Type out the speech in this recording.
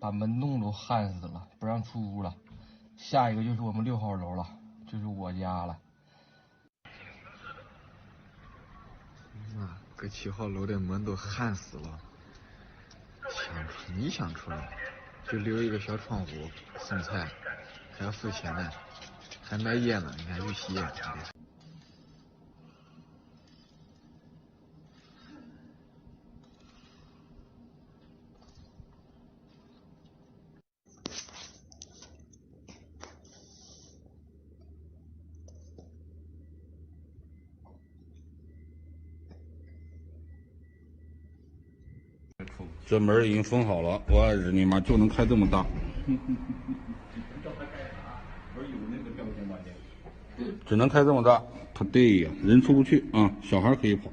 把门洞都焊死了，不让出屋了。下一个就是我们6号楼了，就是我家了。搁7号楼的门都焊死了，你想出来，就留一个小窗户送菜，还要付钱呢，还卖烟呢，你看玉溪烟。这门已经封好了，我日你妈，就能开这么大。只能开这么大，他对呀，人出不去啊，小孩可以跑。